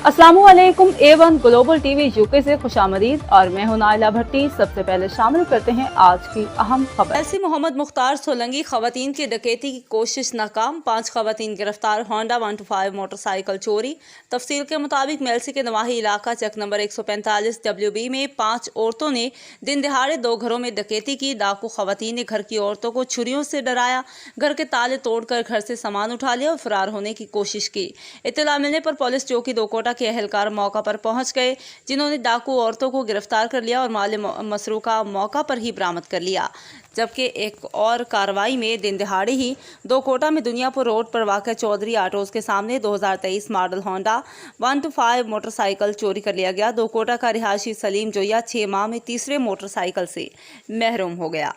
अस्सलामुअलैकुम A1 global TV UK से खुशामदीद और मैं हूं नाइला भट्टी। सबसे पहले शामिल करते हैं आज की अहम खबर। एलसी मोहम्मद मुख्तार सोलंगी खवातीन की डकैती की कोशिश नाकाम, 5 खवातीन गिरफ्तार। होंडा 125 मोटरसाइकिल चोरी। तफसील के मुताबिक मेलसी के नवाही इलाका चेक नंबर 145 WB में 5 औरतों ने दिन दिहाड़े 2 घरों में डकैती की। डाकू खवातीन ने घर की औरतों को छुरियों से डराया, घर के ताले तोड़कर घर से सामान उठा लिया और फरार होने की कोशिश की। इत्तला मिलने पर पुलिस चौकी दोकोटा के अहलकार मौका पर पहुंच गए, जिन्होंने डाकू औरतों को गिरफ्तार कर लिया और माल मसरूका मौका पर ही बरामद कर लिया। जबकि एक और कार्रवाई में दिन दिहाड़े ही दोकोटा में दुनियापुर रोड पर वाक़ चौधरी आटोज़ के सामने 2023 मॉडल होंडा 125 मोटरसाइकिल चोरी कर लिया गया। दोकोटा का रिहायशी सलीम जोया 6 माह में तीसरे मोटरसाइकिल से महरूम हो गया।